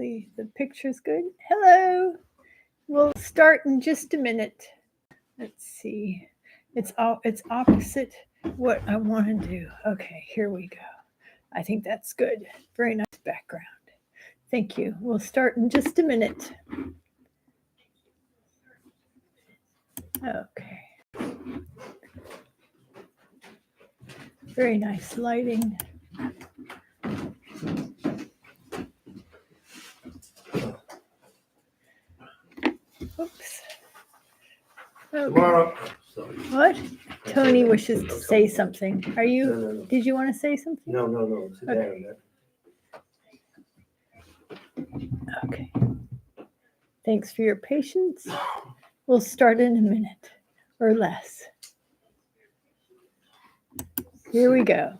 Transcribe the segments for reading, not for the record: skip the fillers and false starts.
Hopefully the picture's good. Hello. We'll start in just a minute. Let's see. It's opposite what I want to do. Okay, here we go. I think that's good. Very nice background. Thank you. We'll start in just a minute. Okay. Very nice lighting. Oops. Okay. Tomorrow. What? Tony wishes to say something. Are you? No. Did you want to say something? No. Sit Okay. down. Okay. Thanks for your patience. We'll start in a minute or less. Here we go.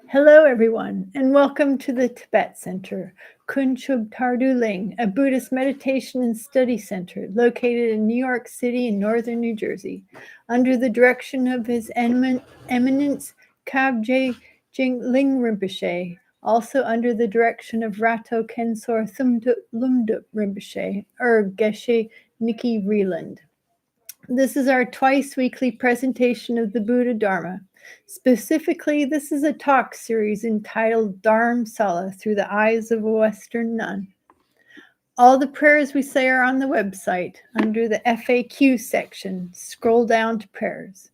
Hello, everyone, and welcome to the Tibet Center, Kunchub Tardu Ling, a Buddhist meditation and study center located in New York City in northern New Jersey, under the direction of His Eminence Kabje Ling Rinpoche, also under the direction of Rato Kensor Lumdup Rinpoche, or Geshe Nikki Vreeland. This is our twice-weekly presentation of the Buddha Dharma. Specifically, this is a talk series entitled DHARAMSALA, Through the Eyes of a Western Nun. All the prayers we say are on the website under the FAQ section. Scroll down to prayers.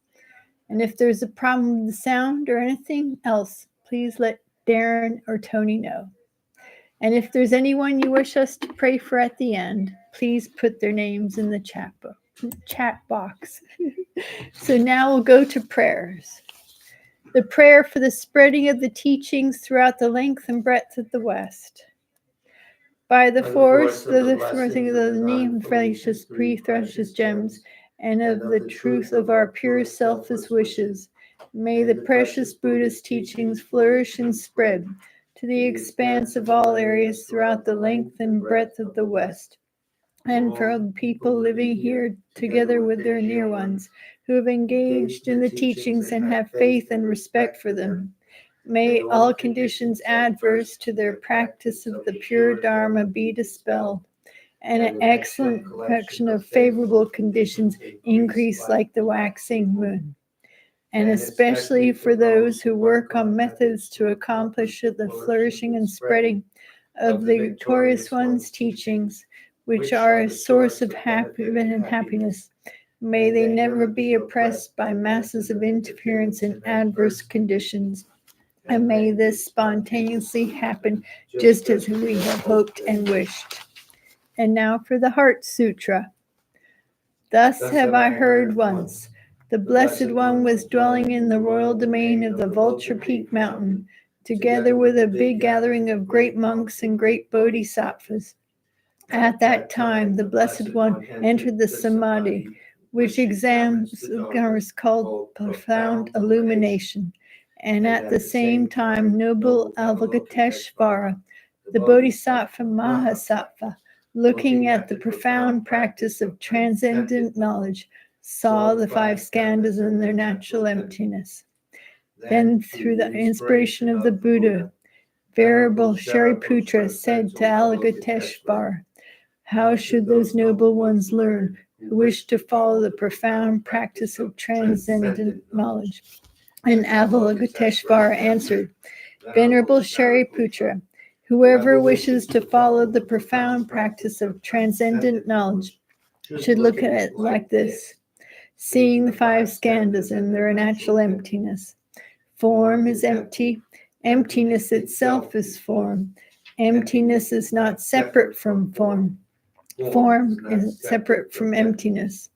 And if there's a problem with the sound or anything else, please let Darren or Tony know. And if there's anyone you wish us to pray for at the end, please put their names in the chat box. So now we'll go to prayers. The prayer for the spreading of the teachings throughout the length and breadth of the West. By the force of the blessing of the name precious, precious gems, and of the truth of our pure selfless wishes, may the precious Buddhist teachings flourish and spread to the expanse of all areas throughout the length and breadth of the West, and for the people living here together with their near ones who have engaged in the teachings and have faith and respect for them. May all conditions adverse to their practice of the pure Dharma be dispelled, and an excellent collection of favorable conditions increase like the waxing moon. And especially for those who work on methods to accomplish the flourishing and spreading of the victorious one's teachings, which are a source of happiness. May they never be oppressed by masses of interference and adverse conditions. And may this spontaneously happen just as we have hoped and wished. And now for the Heart Sutra. Thus have I heard once. The Blessed One was dwelling in the royal domain of the Vulture Peak Mountain, together with a big gathering of great monks and great bodhisattvas. At that time, the Blessed One entered the Samadhi, which is called profound illumination. And at the same time, noble Avalokiteshvara, the Bodhisattva Mahasattva, looking at the profound practice of transcendent knowledge, saw the five skandhas in their natural emptiness. Then, through the inspiration of the Buddha, Venerable Shariputra said to Avalokiteshvara, how should those noble ones learn who wish to follow the profound practice of transcendent knowledge? And Avalokiteshvara answered, Venerable Shariputra, whoever wishes to follow the profound practice of transcendent knowledge should look at it like this, seeing the five skandhas in their natural emptiness. Form is empty. Emptiness itself is form. Emptiness is not separate from form. Form is separate from emptiness.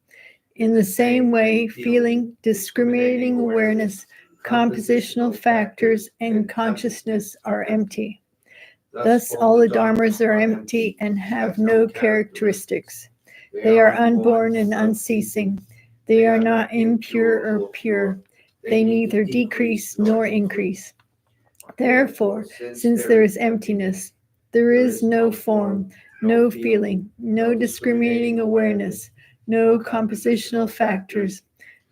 In the same way, feeling, discriminating awareness, compositional factors, and consciousness are empty. Thus, all the dharmas are empty and have no characteristics. They are unborn and unceasing. They are not impure or pure. They neither decrease nor increase. Therefore, since there is emptiness, there is no form, no feeling, no discriminating awareness, no compositional factors,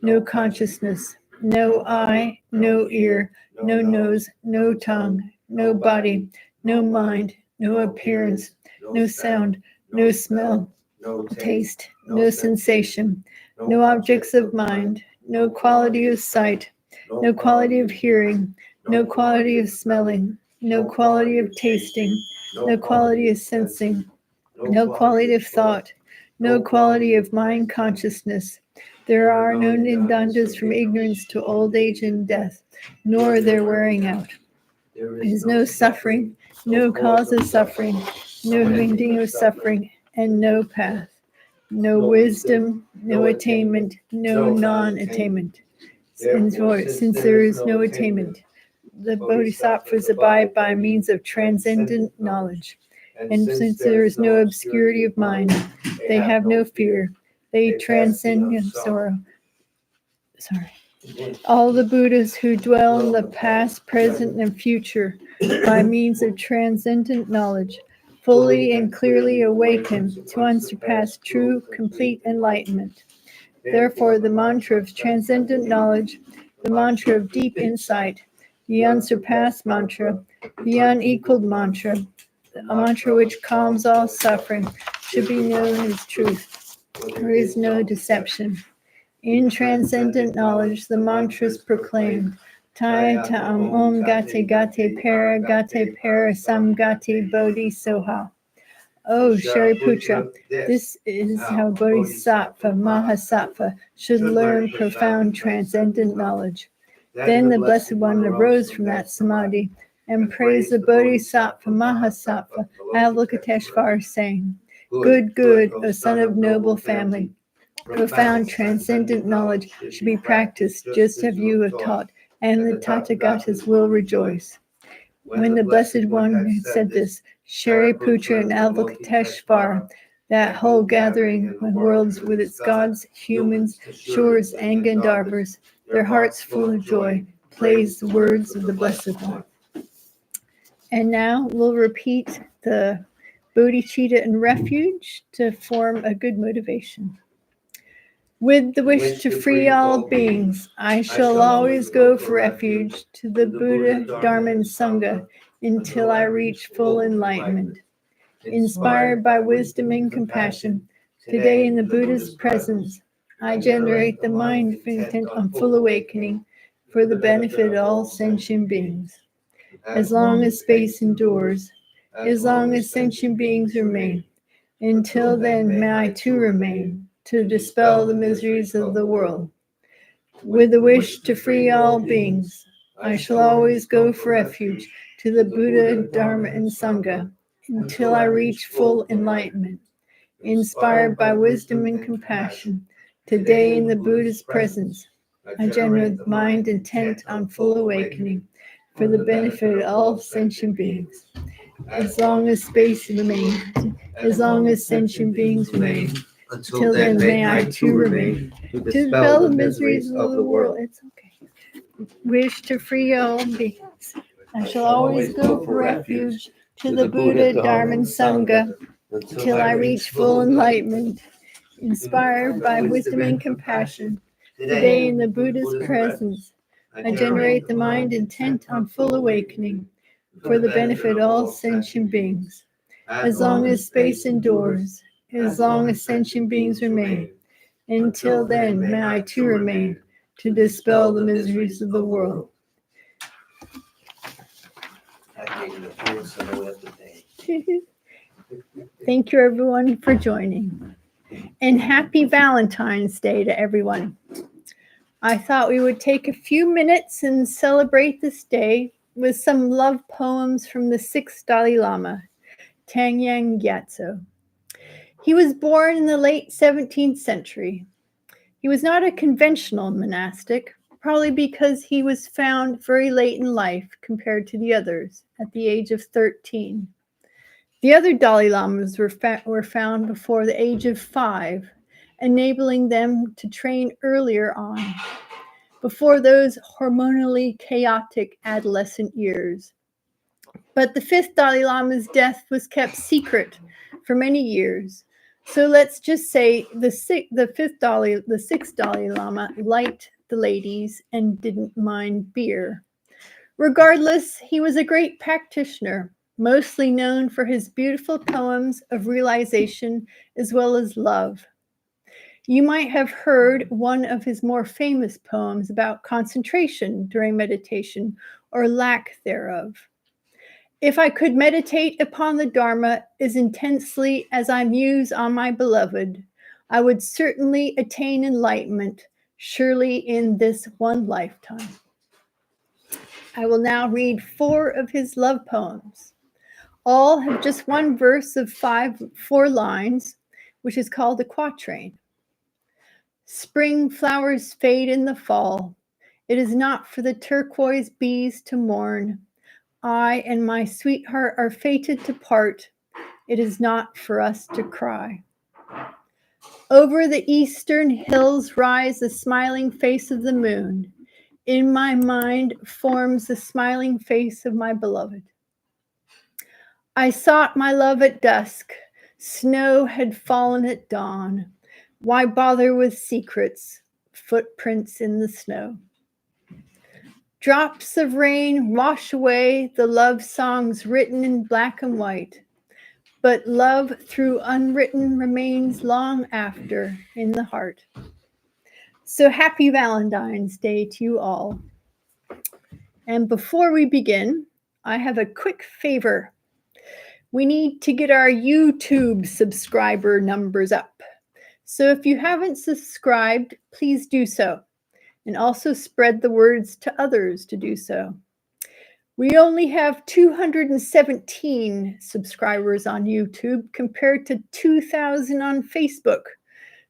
no consciousness, no eye, no ear, no nose, no tongue, no body, no mind, no appearance, no sound, no smell, no taste, no sensation, no objects of mind, no quality of sight, no quality of hearing, no quality of smelling, no quality of tasting, no quality of sensing, no quality of thought, no quality of mind consciousness. There are no nidandas from ignorance to old age and death, nor their wearing out. There is no suffering, no cause of suffering, no ending of suffering, and no path, no wisdom, no attainment, no non-attainment. Since there is no attainment, the bodhisattvas abide by means of transcendent knowledge. And since there is no obscurity of mind, they have no fear. They transcend sorrow. All the Buddhas who dwell in the past, present, and future by means of transcendent knowledge, fully and clearly awaken to unsurpassed true, complete enlightenment. Therefore, the mantra of transcendent knowledge, the mantra of deep insight, the unsurpassed mantra, the unequaled mantra, a mantra which calms all suffering, should be known as truth. There is no deception. In transcendent knowledge, the mantras proclaimed, Tai Tam Om Gate Gate Para Sam Gate Bodhi Soha. Oh, Shariputra, this is how Bodhisattva, Mahasattva should learn profound transcendent knowledge. Then the Blessed One arose from that samadhi and praised the Bodhisattva, Mahasattva, Avalokiteshvara, saying, Good, good, O son of noble family. Profound transcendent knowledge should be practiced just as you have taught, and the Tathagatas will rejoice. When the Blessed One had said this, Shariputra and Avalokiteshvara, that whole gathering of worlds with its gods, humans, shores, and Gandharvas, their hearts full of joy, praised the words of the Blessed One. And now we'll repeat the bodhicitta and refuge to form a good motivation. With the wish to free all beings, I shall always go for refuge to the Buddha, Dharma, and Sangha until I reach full enlightenment. Inspired by wisdom and compassion, today in the Buddha's presence, I generate the mind of intent on full awakening for the benefit of all sentient beings. As long as space endures, as long as sentient beings remain, until then may I too remain, to dispel the miseries of the world. With the wish to free all beings, I shall always go for refuge to the Buddha, Dharma, and Sangha until I reach full enlightenment. Inspired by wisdom and compassion, today in the Buddha's presence, I generate the mind intent on full awakening for the benefit of all sentient beings. As long as space remains, as long as sentient beings remain, until then may I too remain, to dispel the miseries of the world. It's okay. Wish to free all beings. I shall always go for refuge to the Buddha, Dharma, and Sangha until I reach full enlightenment. Inspired by wisdom and compassion, today in the Buddha's presence, I generate the mind intent on full awakening for the benefit of all sentient beings. As long as space endures, as long as sentient beings remain, until then may I too remain to dispel the miseries of the world. Thank you everyone for joining. And happy Valentine's Day to everyone. I thought we would take a few minutes and celebrate this day with some love poems from the 6th Dalai Lama, Tanyang Gyatso. He was born in the late 17th century. He was not a conventional monastic, probably because he was found very late in life compared to the others, at the age of 13. The other Dalai Lamas were found before the age of 5, enabling them to train earlier on, before those hormonally chaotic adolescent years. But the 5th Dalai Lama's death was kept secret for many years. So let's just say the 6th Dalai Lama liked the ladies and didn't mind beer. Regardless, he was a great practitioner, mostly known for his beautiful poems of realization as well as love. You might have heard one of his more famous poems about concentration during meditation or lack thereof. If I could meditate upon the Dharma as intensely as I muse on my beloved, I would certainly attain enlightenment, surely in this one lifetime. I will now read 4 of his love poems. All have just one verse of 4 lines, which is called a quatrain. Spring flowers fade in the fall. It is not for the turquoise bees to mourn. I and my sweetheart are fated to part. It is not for us to cry. Over the eastern hills rise the smiling face of the moon. In my mind forms the smiling face of my beloved. I sought my love at dusk. Snow had fallen at dawn. Why bother with secrets, footprints in the snow? Drops of rain wash away the love songs written in black and white, but love through unwritten remains long after in the heart. So happy Valentine's Day to you all. And before we begin, I have a quick favor. We need to get our YouTube subscriber numbers up. So if you haven't subscribed, please do so. And also spread the words to others to do so. We only have 217 subscribers on YouTube compared to 2,000 on Facebook.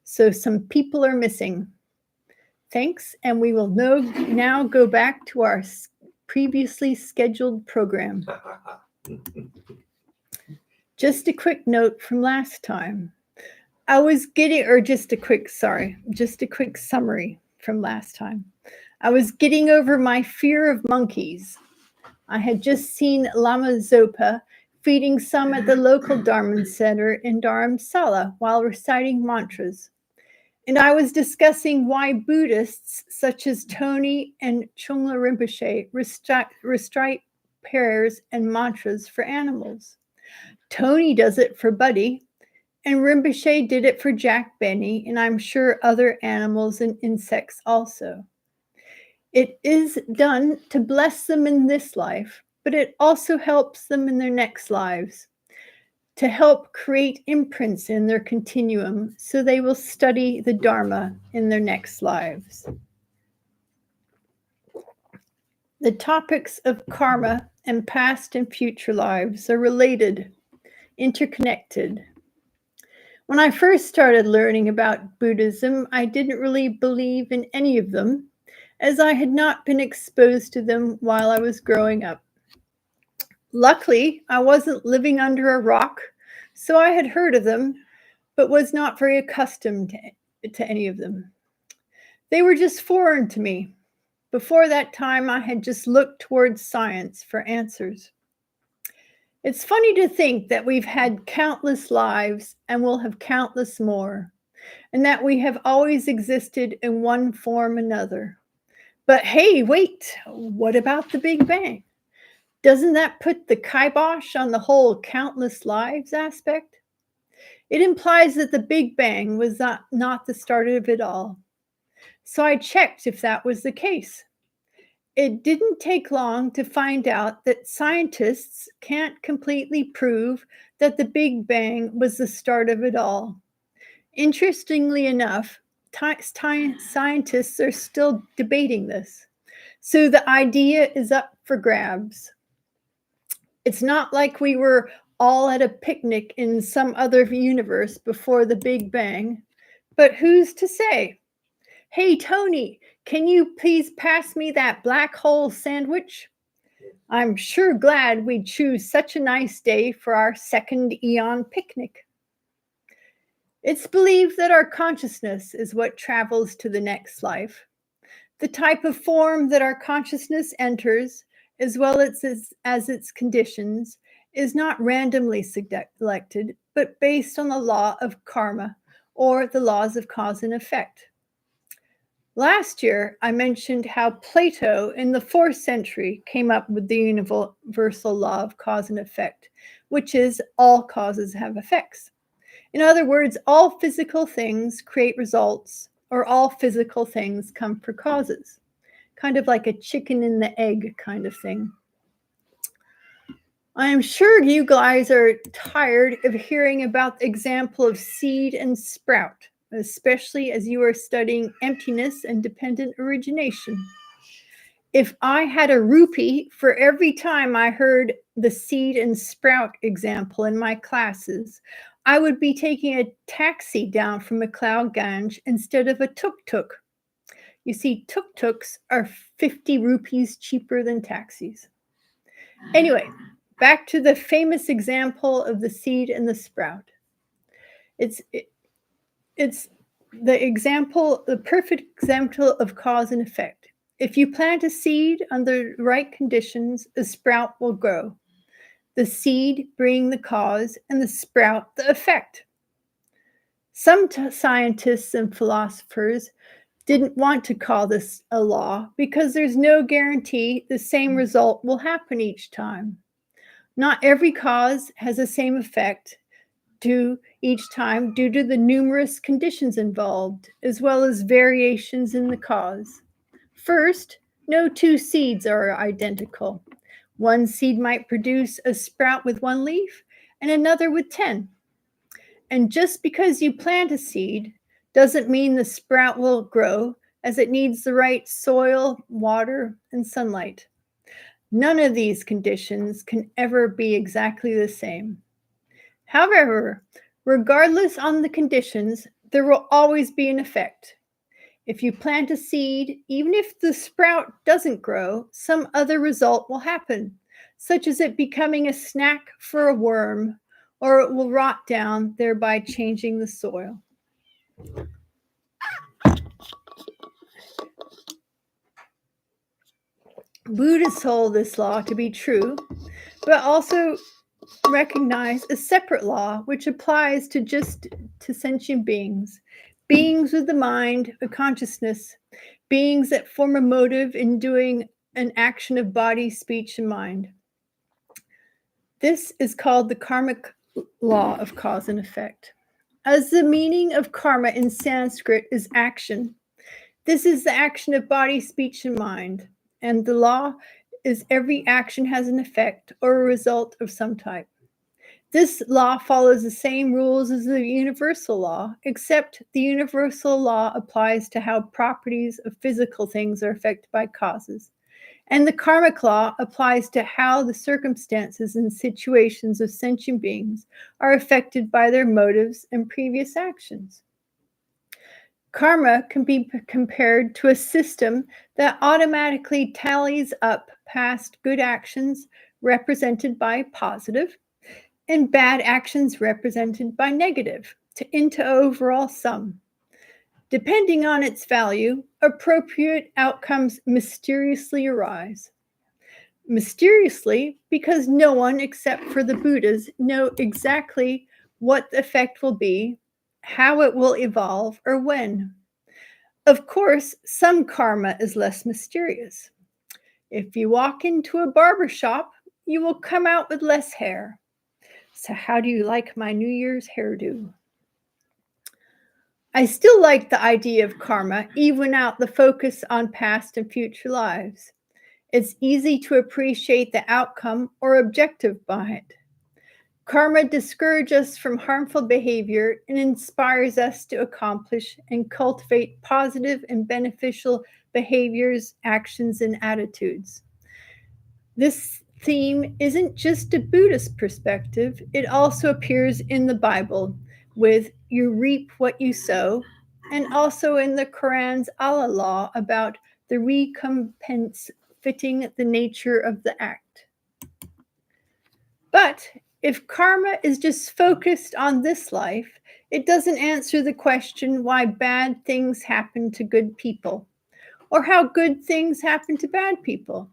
So some people are missing. Thanks, and we will now go back to our previously scheduled program. Just a quick note from last time. Just a quick summary from last time. I was getting over my fear of monkeys. I had just seen Lama Zopa feeding some at the local Dharma center in Dharamsala while reciting mantras. And I was discussing why Buddhists such as Tony and Chungla Rinpoche recite prayers and mantras for animals. Tony does it for Buddy, and Rinpoche did it for Jack Benny, and I'm sure other animals and insects also. It is done to bless them in this life, but it also helps them in their next lives, to help create imprints in their continuum so they will study the Dharma in their next lives. The topics of karma and past and future lives are related, interconnected. When I first started learning about Buddhism, I didn't really believe in any of them, as I had not been exposed to them while I was growing up. Luckily, I wasn't living under a rock, so I had heard of them, but was not very accustomed to any of them. They were just foreign to me. Before that time, I had just looked towards science for answers. It's funny to think that we've had countless lives and will have countless more, and that we have always existed in one form or another. But hey, wait, what about the Big Bang? Doesn't that put the kibosh on the whole countless lives aspect? It implies that the Big Bang was not the start of it all. So I checked if that was the case. It didn't take long to find out that scientists can't completely prove that the Big Bang was the start of it all. Interestingly enough, scientists are still debating this. So the idea is up for grabs. It's not like we were all at a picnic in some other universe before the Big Bang, but who's to say? Hey, Tony, can you please pass me that black hole sandwich? I'm sure glad we'd choose such a nice day for our second eon picnic. It's believed that our consciousness is what travels to the next life. The type of form that our consciousness enters, as well as its conditions, is not randomly selected, but based on the law of karma, or the laws of cause and effect. Last year, I mentioned how Plato in the 4th century came up with the universal law of cause and effect, which is all causes have effects. In other words, all physical things create results, or all physical things come for causes. Kind of like a chicken and the egg kind of thing. I am sure you guys are tired of hearing about the example of seed and sprout, especially as you are studying emptiness and dependent origination. If I had a rupee for every time I heard the seed and sprout example in my classes, I would be taking a taxi down from McLeod Ganj instead of a tuk-tuk. You see, tuk-tuks are 50 rupees cheaper than taxis. Anyway, back to the famous example of the seed and the sprout. It's the perfect example of cause and effect. If you plant a seed under the right conditions, a sprout will grow. The seed being the cause and the sprout the effect. Some scientists and philosophers didn't want to call this a law because there's no guarantee the same result will happen each time. Not every cause has the same effect each time due to the numerous conditions involved, as well as variations in the cause. First, no two seeds are identical. One seed might produce a sprout with 1 leaf and another with 10. And just because you plant a seed doesn't mean the sprout will grow, as it needs the right soil, water, and sunlight. None of these conditions can ever be exactly the same. However, regardless on the conditions, there will always be an effect. If you plant a seed, even if the sprout doesn't grow, some other result will happen, such as it becoming a snack for a worm, or it will rot down, thereby changing the soil. Buddhists hold this law to be true, but also recognize a separate law which applies to sentient beings, beings with the mind, a consciousness, beings that form a motive in doing an action of body, speech, and mind. This is called the karmic law of cause and effect. As the meaning of karma in Sanskrit is action, this is the action of body, speech, and mind. And the law is every action has an effect or a result of some type. This law follows the same rules as the universal law, except the universal law applies to how properties of physical things are affected by causes. And the karmic law applies to how the circumstances and situations of sentient beings are affected by their motives and previous actions. Karma can be compared to a system that automatically tallies up past good actions represented by positive and bad actions represented by negative into overall sum. Depending on its value, appropriate outcomes mysteriously arise. Mysteriously, because no one except for the Buddhas know exactly what the effect will be, how it will evolve, or when. Of course, some karma is less mysterious. If you walk into a barber shop, you will come out with less hair. So how do you like my New Year's hairdo? I still like the idea of karma, even out the focus on past and future lives. It's easy to appreciate the outcome or objective behind it. Karma discourages us from harmful behavior and inspires us to accomplish and cultivate positive and beneficial behaviors, actions, and attitudes. This theme isn't just a Buddhist perspective, it also appears in the Bible with you reap what you sow, and also in the Quran's Allah law about the recompense fitting the nature of the act. But if karma is just focused on this life, it doesn't answer the question why bad things happen to good people, or how good things happen to bad people.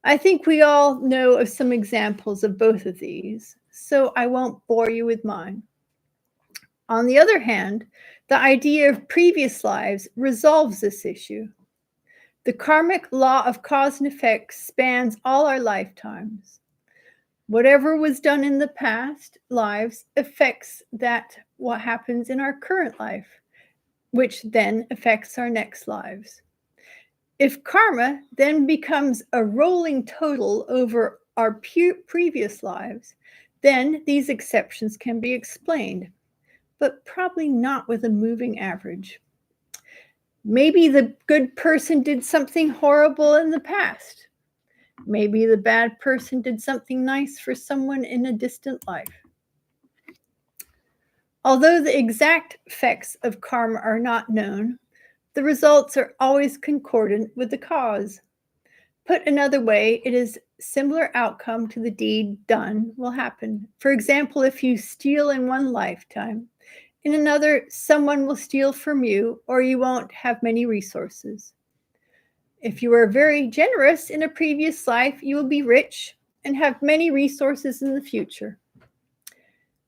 I think we all know of some examples of both of these, so I won't bore you with mine. On the other hand, the idea of previous lives resolves this issue. The karmic law of cause and effect spans all our lifetimes. Whatever was done in the past lives affects what happens in our current life, which then affects our next lives. If karma then becomes a rolling total over our previous lives, then these exceptions can be explained, but probably not with a moving average. Maybe the good person did something horrible in the past. Maybe the bad person did something nice for someone in a distant life. Although the exact effects of karma are not known, the results are always concordant with the cause. Put another way, it is similar outcome to the deed done will happen. For example, if you steal in one lifetime, in another, someone will steal from you, or you won't have many resources. If you are very generous in a previous life, you will be rich and have many resources in the future.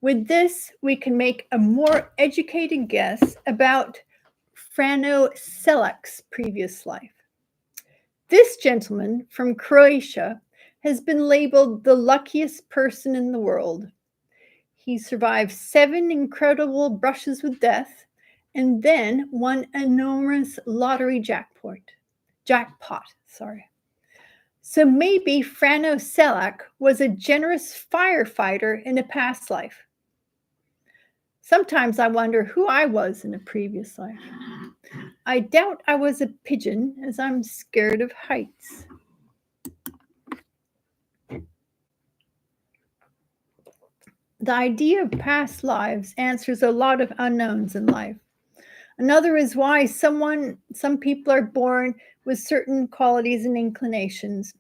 With this, we can make a more educated guess about Frano Selak's previous life. This gentleman from Croatia has been labeled the luckiest person in the world. He survived 7 incredible brushes with death and then won an enormous lottery jackpot. So maybe Frano Selak was a generous firefighter in a past life. Sometimes I wonder who I was in a previous life. I doubt I was a pigeon, as I'm scared of heights. The idea of past lives answers a lot of unknowns in life. Another is why some people are born with certain qualities and inclinations,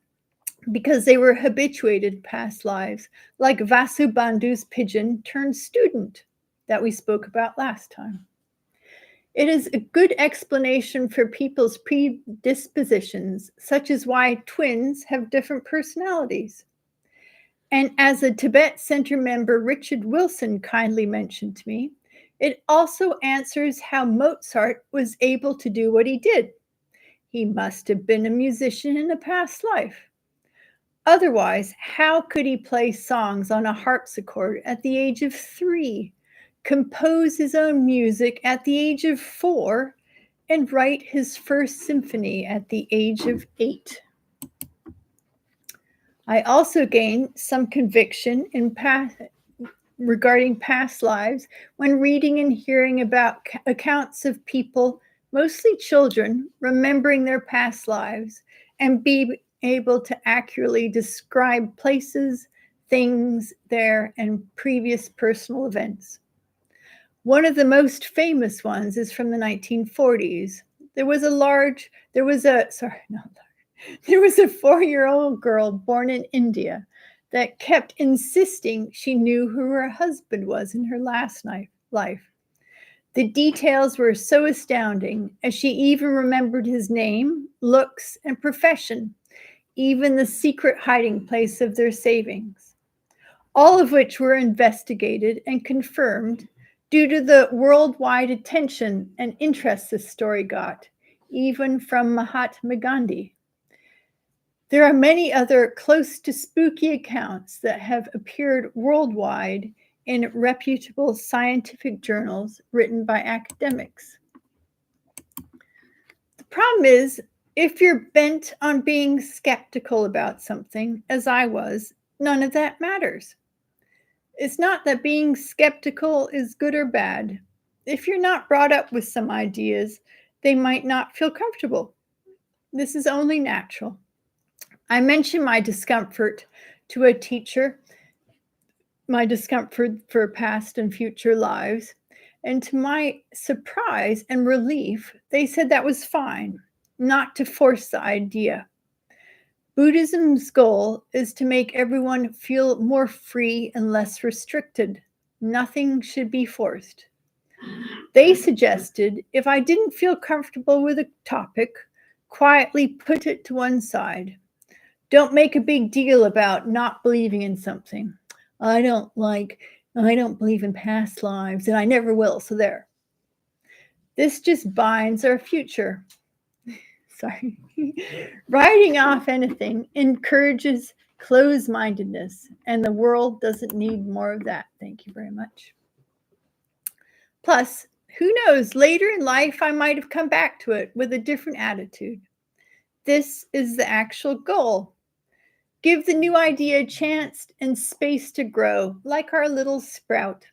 because they were habituated past lives, like Vasubandhu's pigeon turned student that we spoke about last time. It is a good explanation for people's predispositions, such as why twins have different personalities. And as a Tibet Center member, Richard Wilson, kindly mentioned to me, it also answers how Mozart was able to do what he did. He must have been a musician in a past life. Otherwise, how could he play songs on a harpsichord at the age of 3, compose his own music at the age of 4, and write his first symphony at the age of 8? I also gained some conviction regarding past lives when reading and hearing about accounts of people, mostly children, remembering their past lives and be able to accurately describe places, things there, and previous personal events. One of the most famous ones is from the 1940s. There was a 4-year-old girl born in India that kept insisting she knew who her husband was in her last life. The details were so astounding, as she even remembered his name, looks, and profession, even the secret hiding place of their savings, all of which were investigated and confirmed due to the worldwide attention and interest this story got, even from Mahatma Gandhi. There are many other close to spooky accounts that have appeared worldwide in reputable scientific journals written by academics. The problem is, if you're bent on being skeptical about something, as I was, none of that matters. It's not that being skeptical is good or bad. If you're not brought up with some ideas, they might not feel comfortable. This is only natural. I mentioned my discomfort to a teacher, my discomfort for past and future lives, and to my surprise and relief, they said that was fine, not to force the idea. Buddhism's goal is to make everyone feel more free and less restricted. Nothing should be forced. They suggested if I didn't feel comfortable with a topic, quietly put it to one side. Don't make a big deal about not believing in something. I don't like I don't believe in past lives, and I never will, so there. This just binds our future. Sorry. Writing off anything encourages closed-mindedness, and the world doesn't need more of that. Thank you very much. Plus, who knows, later in life I might have come back to it with a different attitude. This is the actual goal. Give the new idea a chance and space to grow, like our little sprout.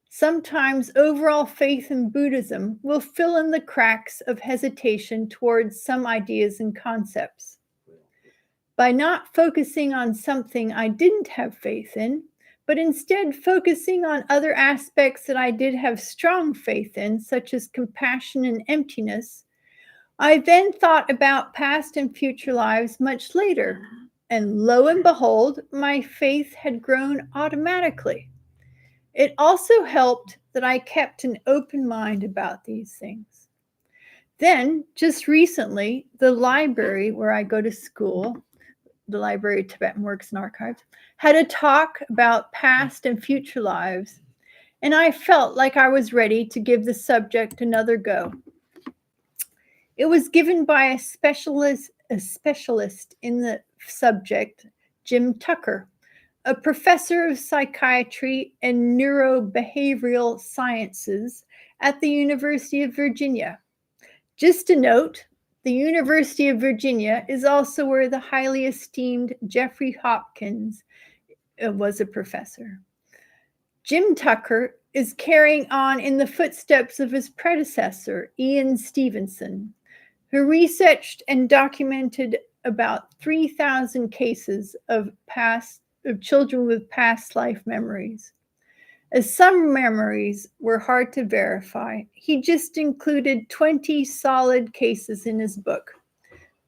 Sometimes overall faith in Buddhism will fill in the cracks of hesitation towards some ideas and concepts. By not focusing on something I didn't have faith in, but instead focusing on other aspects that I did have strong faith in, such as compassion and emptiness, I then thought about past and future lives much later, and lo and behold, my faith had grown automatically. It also helped that I kept an open mind about these things. Then, just recently, the library where I go to school, the Library of Tibetan Works and Archives, had a talk about past and future lives, and I felt like I was ready to give the subject another go. It was given by a specialist in the subject, Jim Tucker, a professor of psychiatry and neurobehavioral sciences at the University of Virginia. Just a note, the University of Virginia is also where the highly esteemed Jeffrey Hopkins was a professor. Jim Tucker is carrying on in the footsteps of his predecessor, Ian Stevenson, who researched and documented about 3,000 cases of children with past life memories. As some memories were hard to verify, he just included 20 solid cases in his book,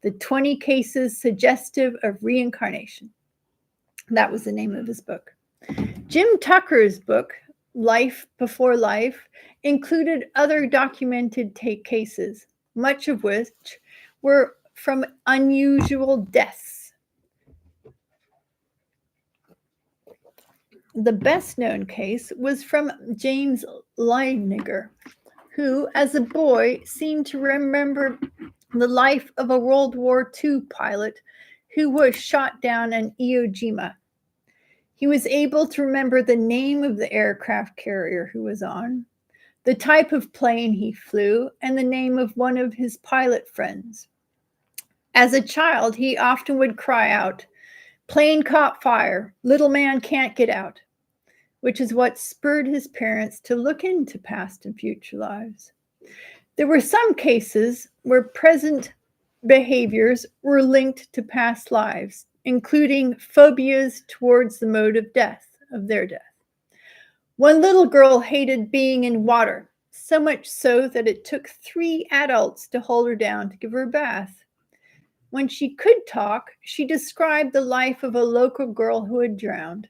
the 20 cases suggestive of reincarnation. That was the name of his book. Jim Tucker's book, Life Before Life, included other documented cases, much of which were from unusual deaths. The best known case was from James Leiniger, who, as a boy, seemed to remember the life of a World War II pilot who was shot down in Iwo Jima. He was able to remember the name of the aircraft carrier who was on, the type of plane he flew, and the name of one of his pilot friends. As a child, he often would cry out, "Plane caught fire, little man can't get out," which is what spurred his parents to look into past and future lives. There were some cases where present behaviors were linked to past lives, including phobias towards the mode of death, of their death. One little girl hated being in water, so much so that it took 3 adults to hold her down to give her a bath. When she could talk, she described the life of a local girl who had drowned.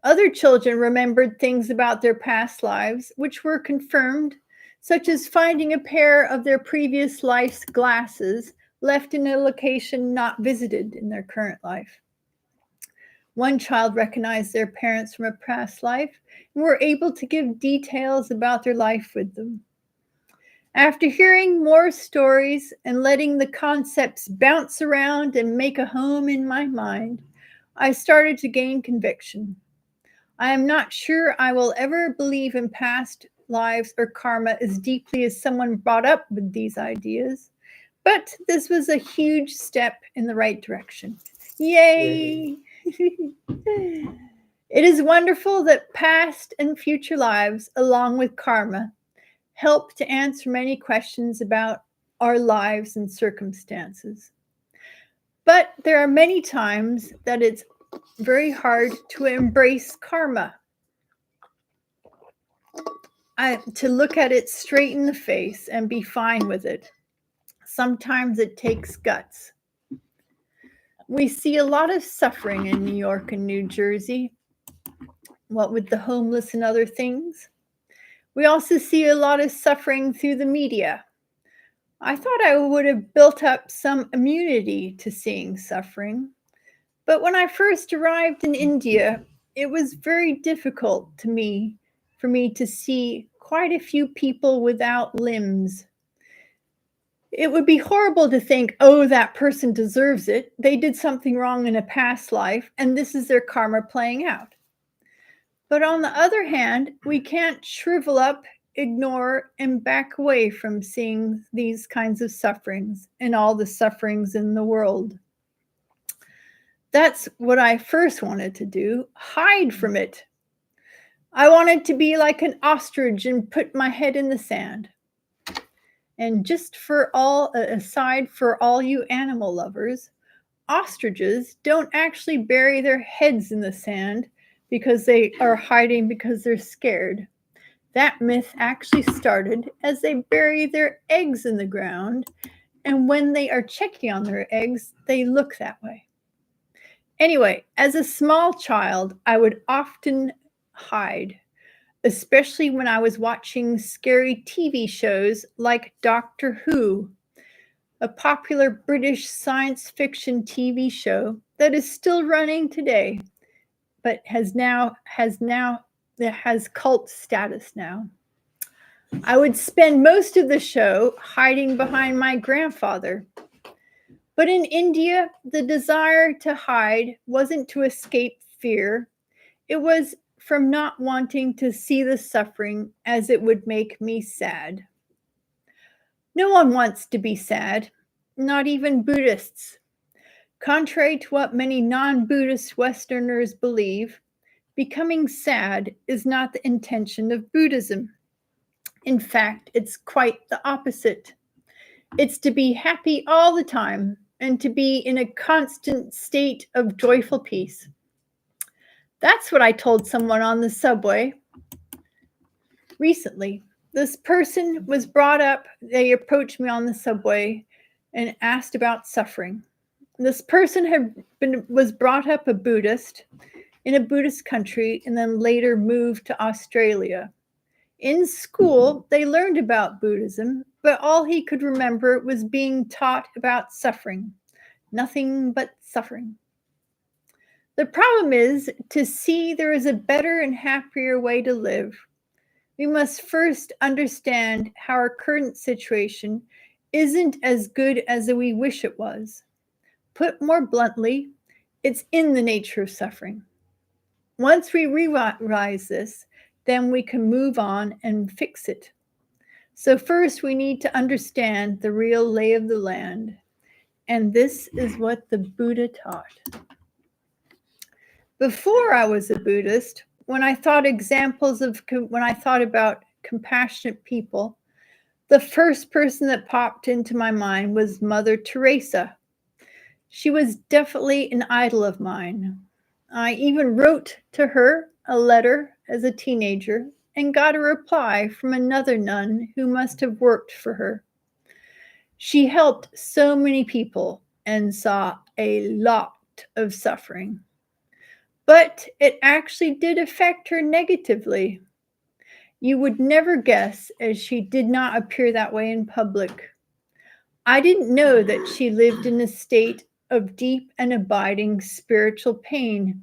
Other children remembered things about their past lives, which were confirmed, such as finding a pair of their previous life's glasses left in a location not visited in their current life. One child recognized their parents from a past life and were able to give details about their life with them. After hearing more stories and letting the concepts bounce around and make a home in my mind, I started to gain conviction. I am not sure I will ever believe in past lives or karma as deeply as someone brought up with these ideas, but this was a huge step in the right direction. Yay! It is wonderful that past and future lives, along with karma, help to answer many questions about our lives and circumstances. But there are many times that it's very hard to embrace karma, to look at it straight in the face and be fine with it. Sometimes it takes guts. We see a lot of suffering in New York and New Jersey, what with the homeless and other things. We also see a lot of suffering through the media. I thought I would have built up some immunity to seeing suffering, but when I first arrived in India, it was very difficult for me to see quite a few people without limbs. It would be horrible to think, oh, that person deserves it. They did something wrong in a past life, and this is their karma playing out. But on the other hand, we can't shrivel up, ignore, and back away from seeing these kinds of sufferings and all the sufferings in the world. That's what I first wanted to do, hide from it. I wanted to be like an ostrich and put my head in the sand. And just aside for all you animal lovers, ostriches don't actually bury their heads in the sand because they are hiding because they're scared. That myth actually started as they bury their eggs in the ground, and when they are checking on their eggs, they look that way. Anyway, as a small child, I would often hide, especially when I was watching scary TV shows like Doctor Who, a popular British science fiction TV show that is still running today, but has cult status now. I would spend most of the show hiding behind my grandfather. But in India, the desire to hide wasn't to escape fear. It was from not wanting to see the suffering, as it would make me sad. No one wants to be sad, not even Buddhists. Contrary to what many non-Buddhist Westerners believe, becoming sad is not the intention of Buddhism. In fact, it's quite the opposite. It's to be happy all the time and to be in a constant state of joyful peace. That's what I told someone on the subway recently. This person was brought up, they approached me on the subway and asked about suffering. This person was brought up a Buddhist in a Buddhist country and then later moved to Australia. In school, they learned about Buddhism, but all he could remember was being taught about suffering. Nothing but suffering. The problem is, to see there is a better and happier way to live, we must first understand how our current situation isn't as good as we wish it was. Put more bluntly, it's in the nature of suffering. Once we realize this, then we can move on and fix it. So first, we need to understand the real lay of the land. And this is what the Buddha taught. Before I was a Buddhist, when I thought about compassionate people, the first person that popped into my mind was Mother Teresa. She was definitely an idol of mine. I even wrote to her a letter as a teenager and got a reply from another nun who must have worked for her. She helped so many people and saw a lot of suffering. But it actually did affect her negatively. You would never guess, as she did not appear that way in public. I didn't know that she lived in a state of deep and abiding spiritual pain.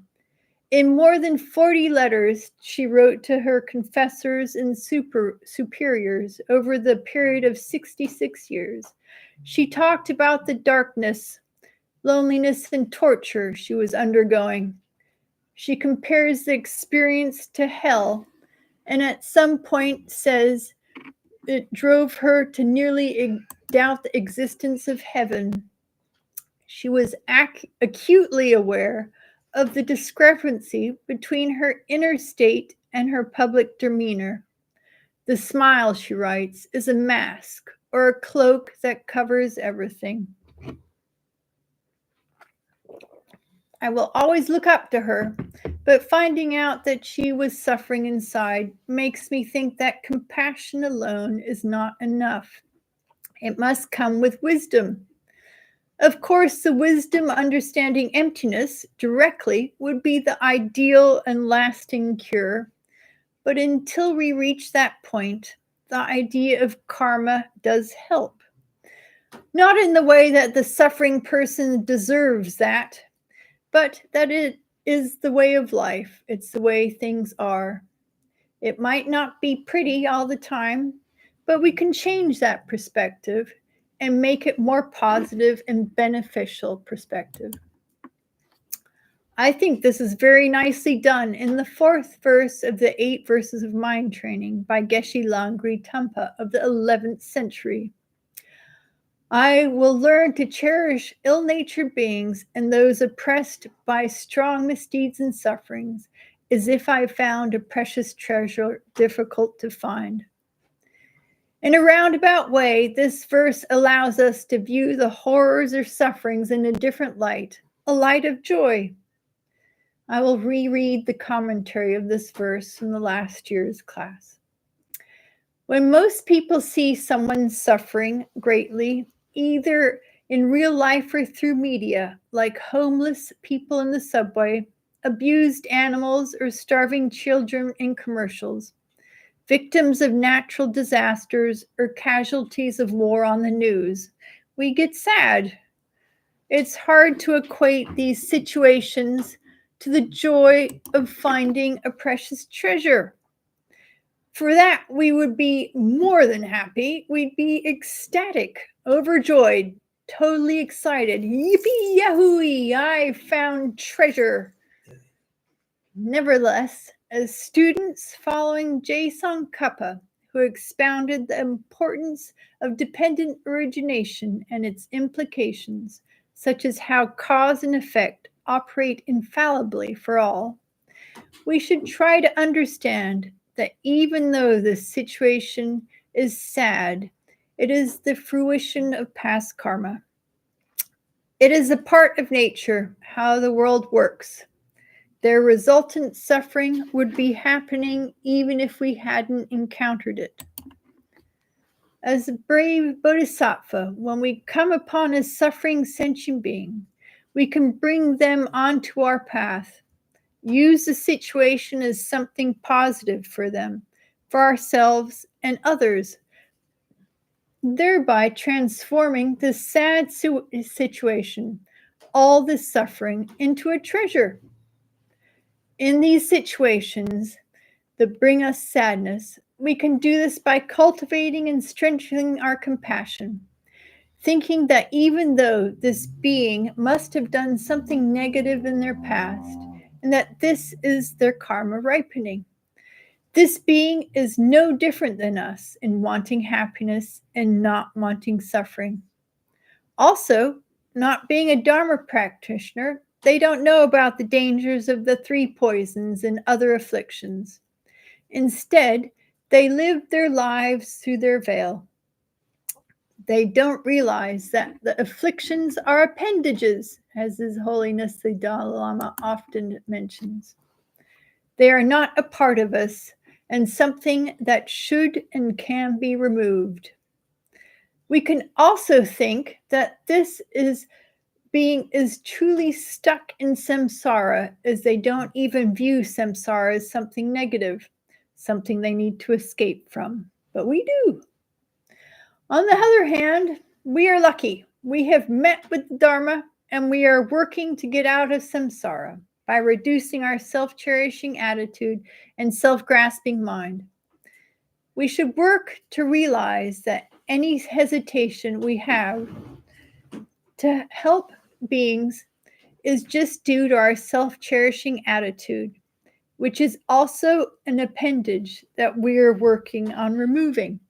In more than 40 letters she wrote to her confessors and superiors over the period of 66 years, she talked about the darkness, loneliness, and torture she was undergoing. She compares the experience to hell, and at some point says it drove her to nearly doubt the existence of heaven. She was acutely aware of the discrepancy between her inner state and her public demeanor. The smile, she writes, is a mask or a cloak that covers everything. I will always look up to her, but finding out that she was suffering inside makes me think that compassion alone is not enough. It must come with wisdom. Of course, the wisdom understanding emptiness directly would be the ideal and lasting cure. But until we reach that point, the idea of karma does help. Not in the way that the suffering person deserves that, but that it is the way of life. It's the way things are. It might not be pretty all the time, but we can change that perspective and make it more positive and beneficial perspective. I think this is very nicely done in the 4th verse of the 8 verses of mind training by Geshe Langri Tangpa of the 11th century. I will learn to cherish ill-natured beings and those oppressed by strong misdeeds and sufferings as if I found a precious treasure difficult to find. In a roundabout way, this verse allows us to view the horrors or sufferings in a different light, a light of joy. I will reread the commentary of this verse from the last year's class. When most people see someone suffering greatly, either in real life or through media, like homeless people in the subway, abused animals, or starving children in commercials, victims of natural disasters, or casualties of war on the news, we get sad. It's hard to equate these situations to the joy of finding a precious treasure. For that, we would be more than happy. We'd be ecstatic, overjoyed, totally excited. Yippee yahoo! I found treasure. Nevertheless, as students following Jason Kappa, who expounded the importance of dependent origination and its implications, such as how cause and effect operate infallibly for all, we should try to understand that even though this situation is sad, it is the fruition of past karma. It is a part of nature, how the world works. Their resultant suffering would be happening even if we hadn't encountered it. As a brave bodhisattva, when we come upon a suffering sentient being, we can bring them onto our path. Use the situation as something positive for them, for ourselves and others, thereby transforming this sad situation, all this suffering, into a treasure. In these situations that bring us sadness, we can do this by cultivating and strengthening our compassion, thinking that even though this being must have done something negative in their past, and that this is their karma ripening. This being is no different than us in wanting happiness and not wanting suffering. Also, not being a Dharma practitioner, they don't know about the dangers of the 3 poisons and other afflictions. Instead, they live their lives through their veil. They don't realize that the afflictions are appendages, as His Holiness the Dalai Lama often mentions. They are not a part of us and something that should and can be removed. We can also think that this being is truly stuck in samsara, as they don't even view samsara as something negative, something they need to escape from. But we do. On the other hand, we are lucky. We have met with the Dharma and we are working to get out of samsara by reducing our self-cherishing attitude and self-grasping mind. We should work to realize that any hesitation we have to help beings is just due to our self-cherishing attitude, which is also an appendage that we're working on removing.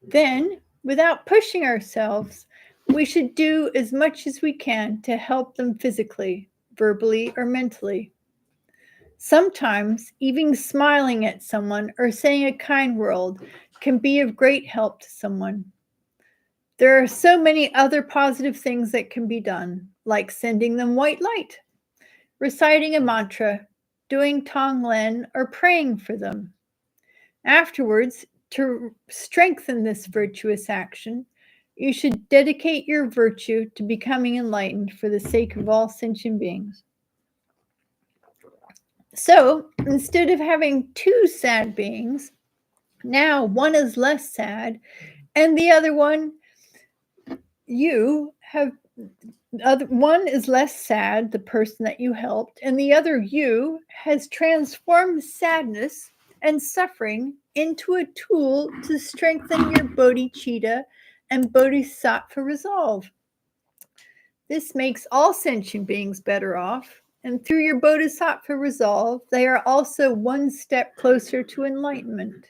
Then, without pushing ourselves, we should do as much as we can to help them physically, verbally, or mentally. Sometimes, even smiling at someone or saying a kind word can be of great help to someone. There are so many other positive things that can be done, like sending them white light, reciting a mantra, doing tonglen, or praying for them. Afterwards, to strengthen this virtuous action, you should dedicate your virtue to becoming enlightened for the sake of all sentient beings. So, instead of having 2 sad beings, now one is less sad, and the other one, you have One is less sad, the person that you helped, and the other, you, has transformed sadness and suffering into a tool to strengthen your bodhicitta and bodhisattva resolve. This makes all sentient beings better off, and through your bodhisattva resolve, they are also one step closer to enlightenment.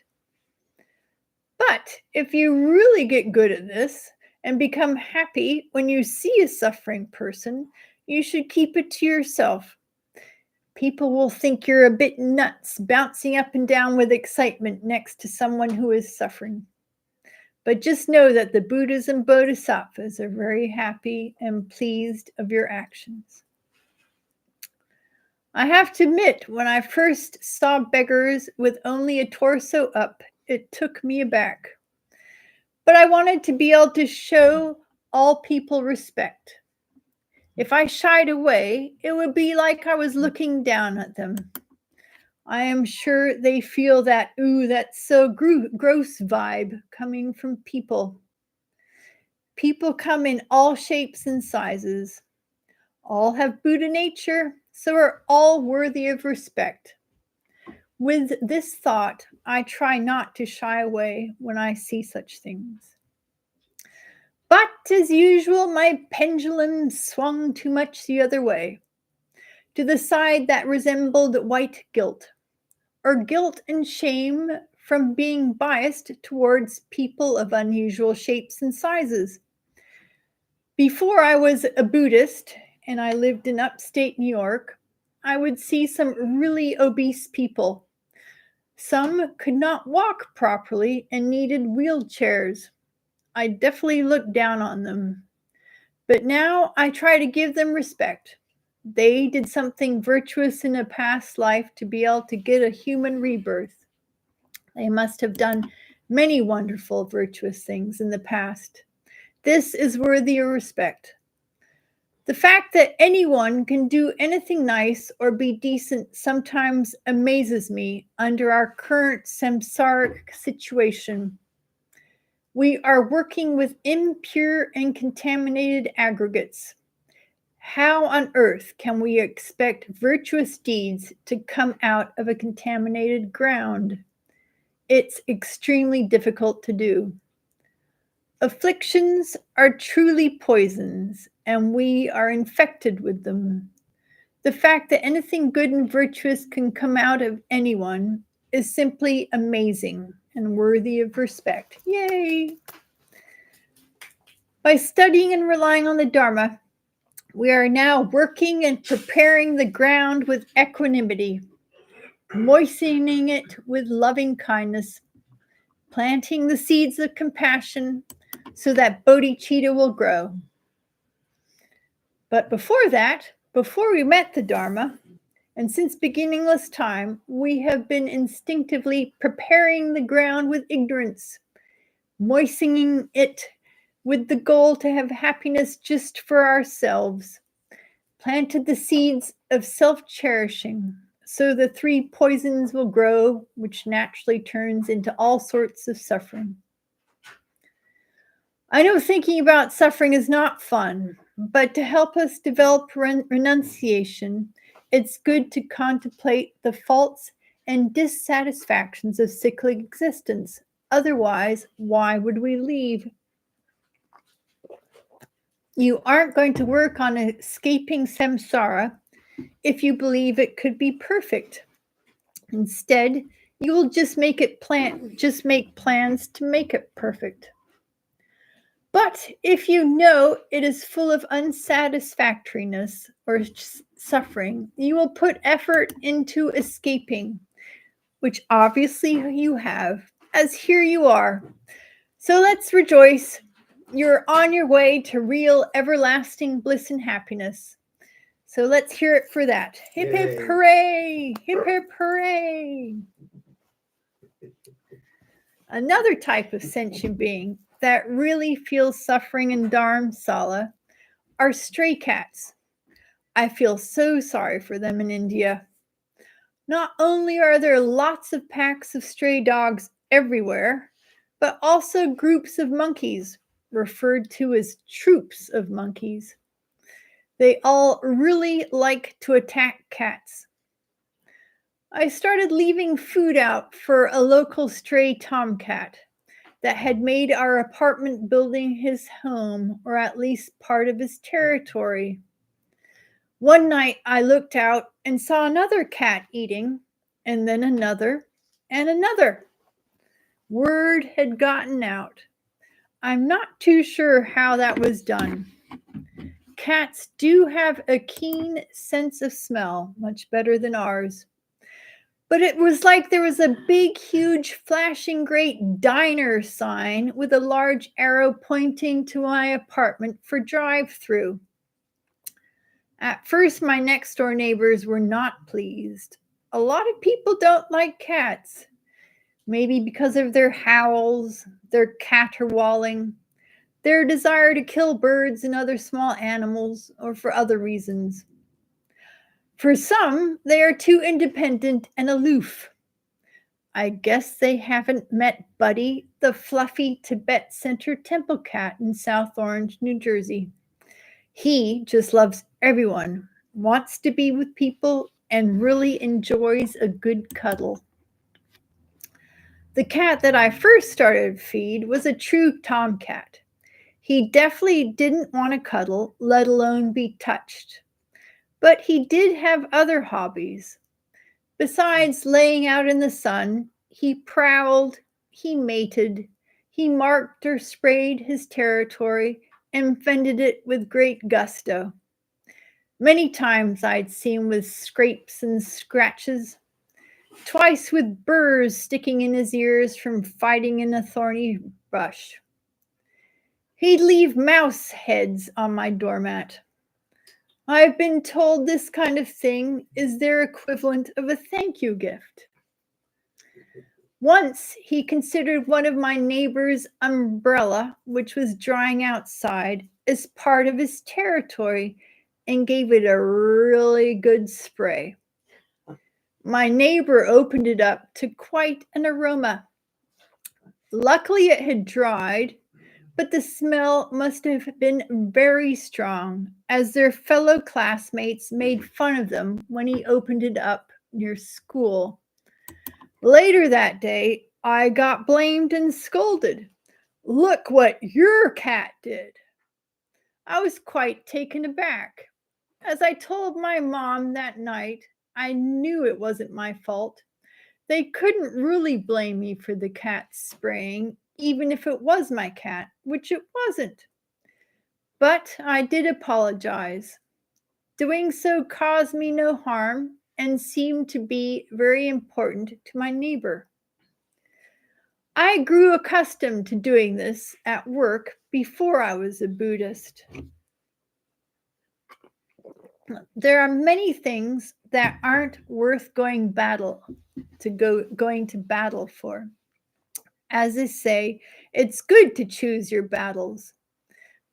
But if you really get good at this and become happy when you see a suffering person, you should keep it to yourself. People will think you're a bit nuts, bouncing up and down with excitement next to someone who is suffering. But just know that the Buddhas and Bodhisattvas are very happy and pleased of your actions. I have to admit, when I first saw beggars with only a torso up, it took me aback. But I wanted to be able to show all people respect. If I shied away, it would be like I was looking down at them. I am sure they feel that, ooh, that's so gross vibe coming from people. People come in all shapes and sizes. All have Buddha nature, so are all worthy of respect. With this thought, I try not to shy away when I see such things. But as usual, my pendulum swung too much the other way, to the side that resembled white guilt, or guilt and shame from being biased towards people of unusual shapes and sizes. Before I was a Buddhist and I lived in upstate New York, I would see some really obese people. Some could not walk properly and needed wheelchairs. I definitely looked down on them. But now I try to give them respect. They did something virtuous in a past life to be able to get a human rebirth. They must have done many wonderful, virtuous things in the past. This is worthy of respect. The fact that anyone can do anything nice or be decent sometimes amazes me under our current samsaric situation. We are working with impure and contaminated aggregates. How on earth can we expect virtuous deeds to come out of a contaminated ground? It's extremely difficult to do. Afflictions are truly poisons, and we are infected with them. The fact that anything good and virtuous can come out of anyone is simply amazing and worthy of respect. Yay! By studying and relying on the Dharma, we are now working and preparing the ground with equanimity, moistening it with loving kindness, planting the seeds of compassion so that bodhicitta will grow. But before that, before we met the Dharma, and since beginningless time, we have been instinctively preparing the ground with ignorance, moistening it with the goal to have happiness just for ourselves, planted the seeds of self-cherishing, so the three poisons will grow, which naturally turns into all sorts of suffering. I know thinking about suffering is not fun, but to help us develop renunciation, it's good to contemplate the faults and dissatisfactions of cyclic existence. Otherwise, why would we leave? You aren't going to work on escaping samsara if you believe it could be perfect. Instead, you will just make plans to make it perfect. But if you know it is full of unsatisfactoriness or suffering, you will put effort into escaping, which obviously you have, as here you are. So let's rejoice. You're on your way to real everlasting bliss and happiness. So let's hear it for that. Hip, hip, hooray! Hip, hip, hooray! Another type of sentient being that really feels suffering in Dharamsala are stray cats. I feel so sorry for them in India. Not only are there lots of packs of stray dogs everywhere, but also groups of monkeys, referred to as troops of monkeys, They all really like to attack cats. I started leaving food out for a local stray tomcat that had made our apartment building his home, or at least part of his territory. One night I looked out and saw another cat eating, and then another, and another. Word had gotten out. I'm not too sure how that was done. Cats do have a keen sense of smell, much better than ours. But it was like there was a big, huge, flashing great diner sign with a large arrow pointing to my apartment for drive-through. At first, my next door neighbors were not pleased. A lot of people don't like cats, maybe because of their howls, their caterwauling, their desire to kill birds and other small animals, or for other reasons. For some, they are too independent and aloof. I guess they haven't met Buddy, the fluffy Tibet Center temple cat in South Orange, New Jersey. He just loves everyone, wants to be with people, and really enjoys a good cuddle. The cat that I first started to feed was a true tomcat. He definitely didn't want to cuddle, let alone be touched. But he did have other hobbies. Besides laying out in the sun, he prowled, he mated, he marked or sprayed his territory and fended it with great gusto. Many times I'd see him with scrapes and scratches, twice with burrs sticking in his ears from fighting in a thorny bush. He'd leave mouse heads on my doormat. I've been told this kind of thing is their equivalent of a thank you gift. Once he considered one of my neighbor's umbrella, which was drying outside, as part of his territory and gave it a really good spray. My neighbor opened it up to quite an aroma. Luckily, it had dried, but the smell must have been very strong, as their fellow classmates made fun of them when he opened it up near school. Later that day, I got blamed and scolded. Look what your cat did. I was quite taken aback. As I told my mom that night, I knew it wasn't my fault. They couldn't really blame me for the cat spraying, even if it was my cat, which it wasn't. But I did apologize. Doing so caused me no harm and seemed to be very important to my neighbor. I grew accustomed to doing this at work before I was a Buddhist. There are many things that aren't worth going to battle for. As they say, it's good to choose your battles.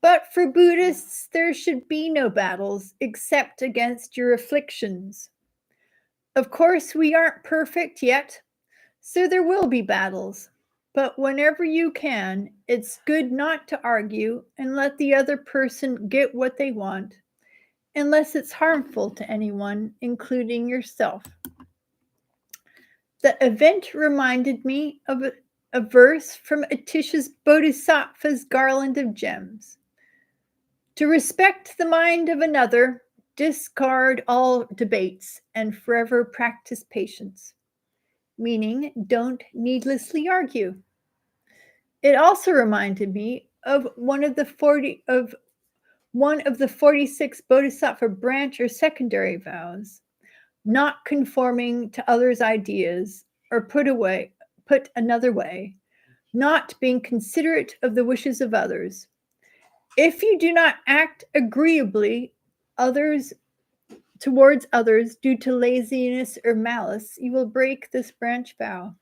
But for Buddhists, there should be no battles except against your afflictions. Of course, we aren't perfect yet, so there will be battles. But whenever you can, it's good not to argue and let the other person get what they want, unless it's harmful to anyone, including yourself. The event reminded me of a verse from Atisha's Bodhisattva's Garland of Gems. To respect the mind of another, discard all debates and forever practice patience, meaning don't needlessly argue. It also reminded me of one of the 46 Bodhisattva branch or secondary vows, not conforming to others' ideas, or put another way, not being considerate of the wishes of others. If you do not act agreeably towards others due to laziness or malice, you will break this branch vow.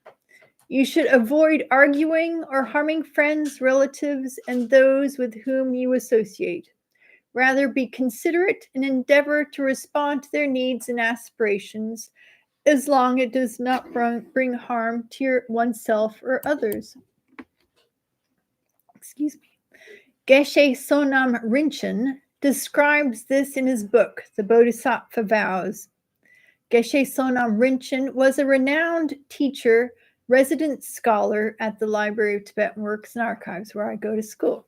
You should avoid arguing or harming friends, relatives, and those with whom you associate. Rather, be considerate and endeavor to respond to their needs and aspirations, as long as it does not bring harm to oneself or others. Geshe Sonam Rinchen describes this in his book, The Bodhisattva Vows. Geshe Sonam Rinchen was a renowned teacher, resident scholar at the Library of Tibetan Works and Archives, where I go to school.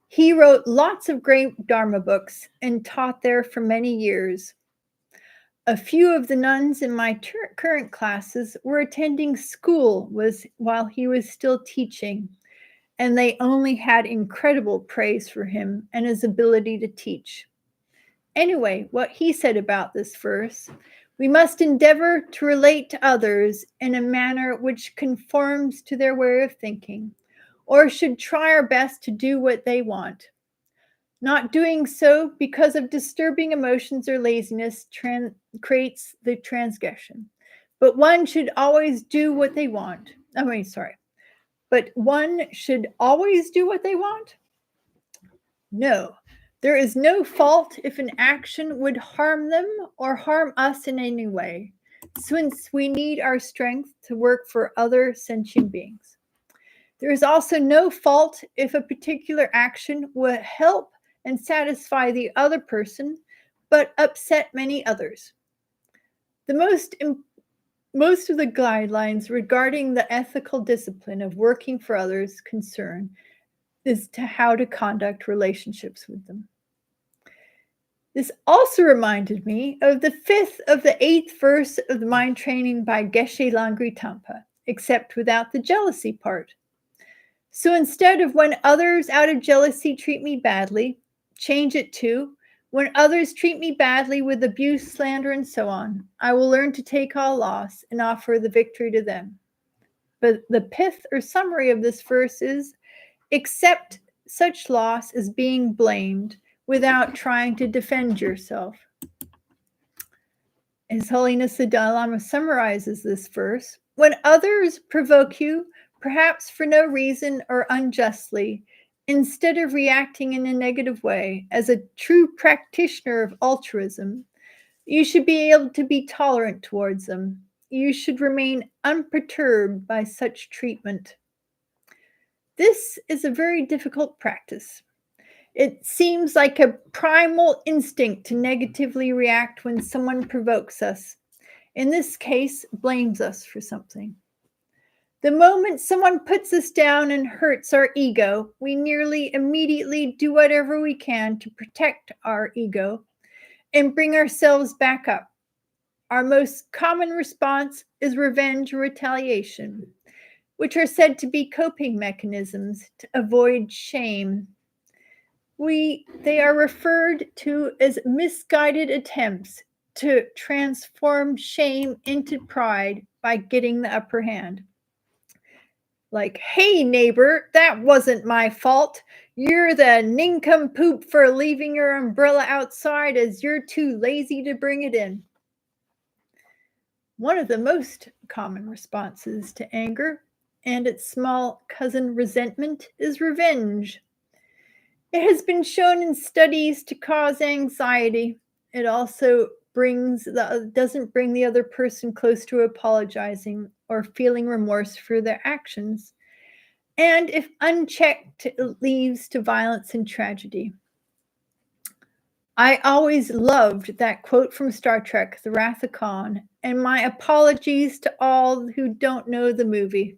He wrote lots of great Dharma books and taught there for many years. A few of the nuns in my current classes were attending school while he was still teaching, and they only had incredible praise for him and his ability to teach. Anyway, what he said about this verse: we must endeavor to relate to others in a manner which conforms to their way of thinking, or should try our best to do what they want. Not doing so because of disturbing emotions or laziness creates the transgression. But one should always do what they want. But one should always do what they want? No. There is no fault if an action would harm them or harm us in any way, since we need our strength to work for other sentient beings. There is also no fault if a particular action would help and satisfy the other person, but upset many others. The most of the guidelines regarding the ethical discipline of working for others concern is to how to conduct relationships with them. This also reminded me of the 5th of the 8th verse of the mind training by Geshe Langri Tampa, except without the jealousy part. So instead of when others out of jealousy treat me badly, change it to when others treat me badly with abuse, slander, and so on, I will learn to take all loss and offer the victory to them. But the pith or summary of this verse is: accept such loss as being blamed without trying to defend yourself. His Holiness the Dalai Lama summarizes this verse: when others provoke you, perhaps for no reason or unjustly, instead of reacting in a negative way, as a true practitioner of altruism, you should be able to be tolerant towards them. You should remain unperturbed by such treatment. This is a very difficult practice. It seems like a primal instinct to negatively react when someone provokes us. In this case, blames us for something. The moment someone puts us down and hurts our ego, we nearly immediately do whatever we can to protect our ego and bring ourselves back up. Our most common response is revenge or retaliation, which are said to be coping mechanisms to avoid shame. They are referred to as misguided attempts to transform shame into pride by getting the upper hand. Like, hey, neighbor, that wasn't my fault. You're the nincompoop for leaving your umbrella outside as you're too lazy to bring it in. One of the most common responses to anger and its small cousin resentment is revenge. It has been shown in studies to cause anxiety. It also doesn't bring the other person close to apologizing or feeling remorse for their actions. And if unchecked, it leads to violence and tragedy. I always loved that quote from Star Trek, The Wrath of Khan, and my apologies to all who don't know the movie.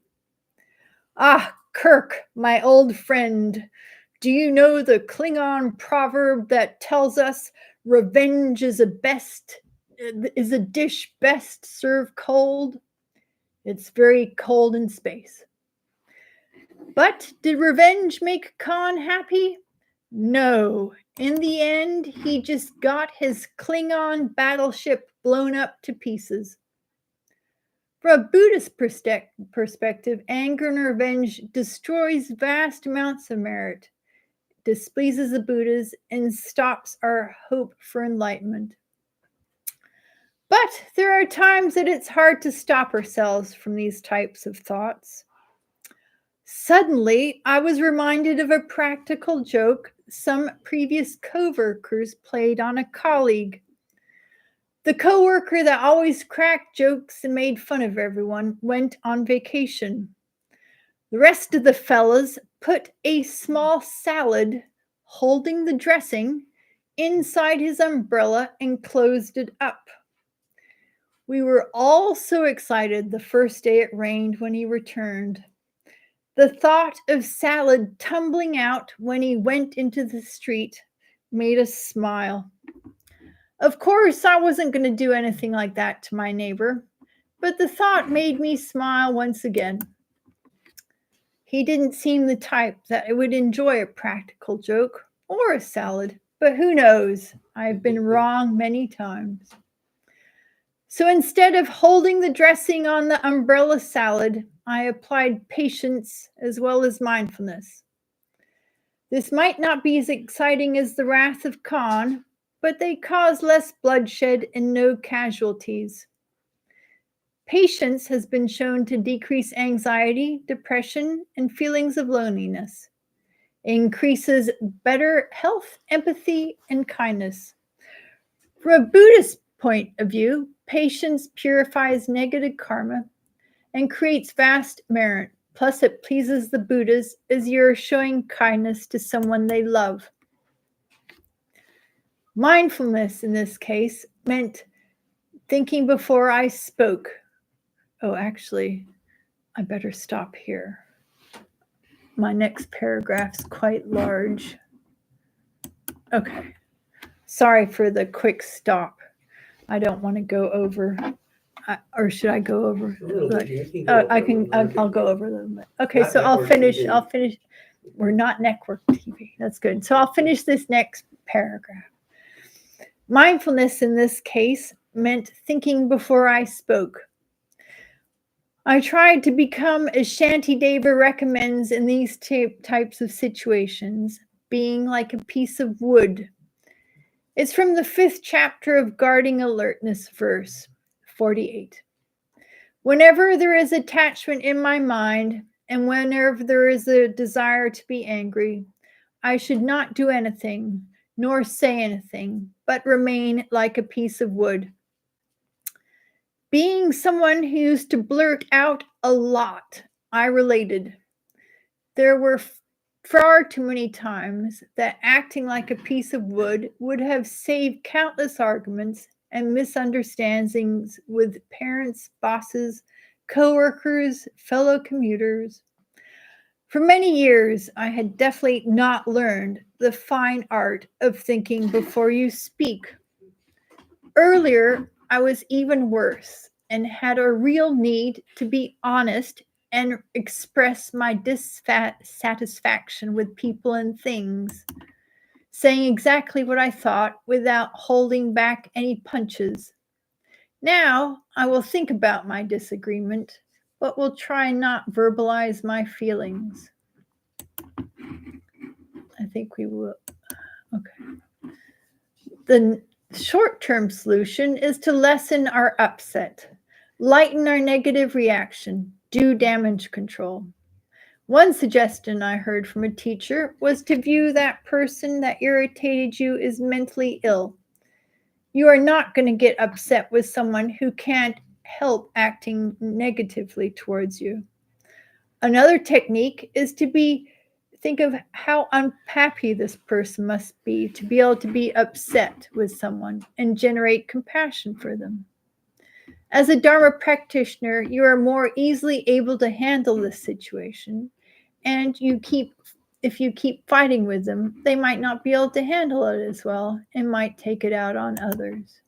Ah, Kirk, my old friend, do you know the Klingon proverb that tells us revenge is a dish best served cold? It's very cold in space. But did revenge make Khan happy? No. In the end, he just got his Klingon battleship blown up to pieces. From a Buddhist perspective, anger and revenge destroys vast amounts of merit, displeases the Buddhas, and stops our hope for enlightenment. But there are times that it's hard to stop ourselves from these types of thoughts. Suddenly, I was reminded of a practical joke some previous co-workers played on a colleague. The co-worker that always cracked jokes and made fun of everyone went on vacation. The rest of the fellas put a small salad holding the dressing inside his umbrella and closed it up. We were all so excited the first day it rained when he returned. The thought of salad tumbling out when he went into the street made us smile. Of course, I wasn't going to do anything like that to my neighbor, but the thought made me smile once again. He didn't seem the type that would enjoy a practical joke or a salad, but who knows? I've been wrong many times. So instead of holding the dressing on the umbrella salad, I applied patience as well as mindfulness. This might not be as exciting as the Wrath of Khan, but they cause less bloodshed and no casualties. Patience has been shown to decrease anxiety, depression, and feelings of loneliness. It increases better health, empathy, and kindness. From a Buddhist point of view, patience purifies negative karma and creates vast merit. Plus, it pleases the Buddhas as you're showing kindness to someone they love. Mindfulness in this case meant thinking before I spoke. Oh, actually, I better stop here. My next paragraph's quite large. Okay. Sorry for the quick stop. I don't want to go over, or should I go over? I'll go over a little bit. Okay, so I'll finish. We're not network TV. That's good. So I'll finish this next paragraph. Mindfulness in this case meant thinking before I spoke. I tried to become as Shantideva recommends in these types of situations, being like a piece of wood. It's from the 5th chapter of Guarding Alertness, verse 48. Whenever there is attachment in my mind, and whenever there is a desire to be angry, I should not do anything, nor say anything, but remain like a piece of wood. Being someone who used to blurt out a lot, I related. There were far too many times that acting like a piece of wood would have saved countless arguments and misunderstandings with parents, bosses, coworkers, fellow commuters. For many years, I had definitely not learned the fine art of thinking before you speak. Earlier, I was even worse and had a real need to be honest and express my dissatisfaction with people and things, saying exactly what I thought without holding back any punches. Now, I will think about my disagreement, but will try not verbalize my feelings. I think we will. Okay. The short-term solution is to lessen our upset, lighten our negative reaction, do damage control. One suggestion I heard from a teacher was to view that person that irritated you as mentally ill. You are not going to get upset with someone who can't help acting negatively towards you. Another technique is to think of how unhappy this person must be to be able to be upset with someone and generate compassion for them. As a Dharma practitioner, you are more easily able to handle this situation, and if you keep fighting with them, they might not be able to handle it as well and might take it out on others.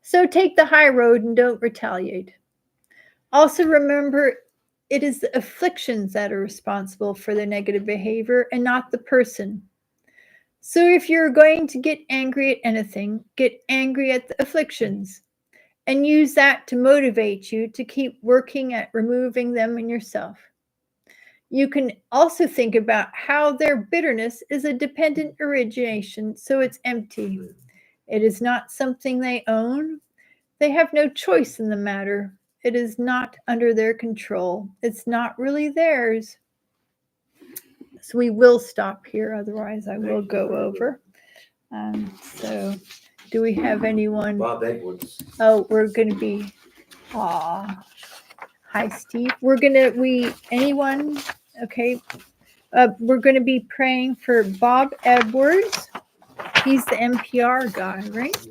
So take the high road and don't retaliate. Also remember, it is the afflictions that are responsible for the negative behavior and not the person. So if you're going to get angry at anything, get angry at the afflictions and use that to motivate you to keep working at removing them in yourself. You can also think about how their bitterness is a dependent origination, so it's empty. It is not something they own. They have no choice in the matter. It is not under their control. It's not really theirs. So we will stop here, otherwise I will go over. So do we have anyone? Bob Edwards. Oh, we're going to be, hi Steve. Anyone? Okay. We're going to be praying for Bob Edwards. He's the NPR guy, right?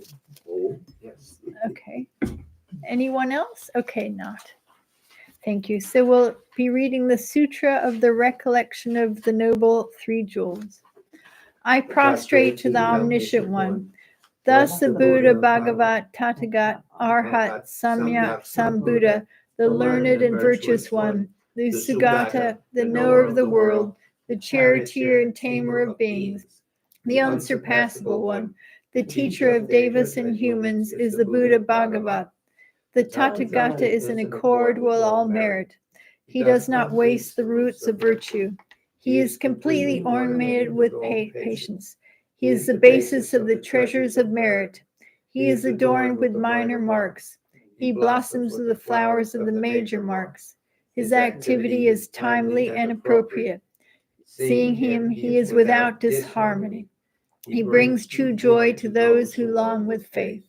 Oh, yes. Okay. Anyone else? Okay, not. Thank you. So we'll be reading the Sutra of the Recollection of the Noble Three Jewels. I prostrate to the Omniscient One. Thus the Buddha, Bhagavat, Tathagata, Arhat, Samyak, Sambuddha, the learned and virtuous one, the Sugata, the knower of the world, the charioteer and tamer of beings, the unsurpassable one, the teacher of devas and humans is the Buddha Bhagavat. The Tathagata is in accord with all merit. He does not waste the roots of virtue. He is completely ornamented with patience. He is the basis of the treasures of merit. He is adorned with minor marks. He blossoms with the flowers of the major marks. His activity is timely and appropriate. Seeing him, he is without disharmony. He brings true joy to those who long with faith.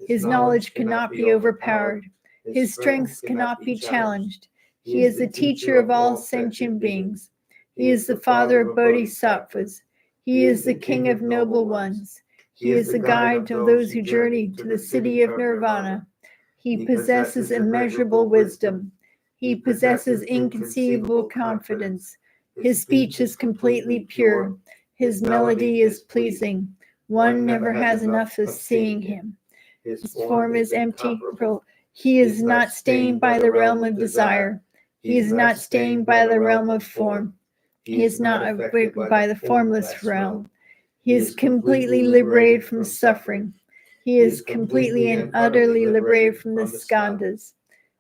His knowledge cannot be overpowered. His strengths cannot be challenged. He is the teacher of all sentient beings. He is the father of bodhisattvas. He is the king of noble ones. He is the guide of those who journey to the city of nirvana. He possesses immeasurable wisdom. He possesses inconceivable confidence. His speech is completely pure. His melody is pleasing. One never has enough of seeing him. His form is empty. He is not stained by the realm of desire. He is not stained by the realm of form. He is not afflicted by the formless realm. He is completely liberated from suffering. He is completely and utterly liberated from the skandhas.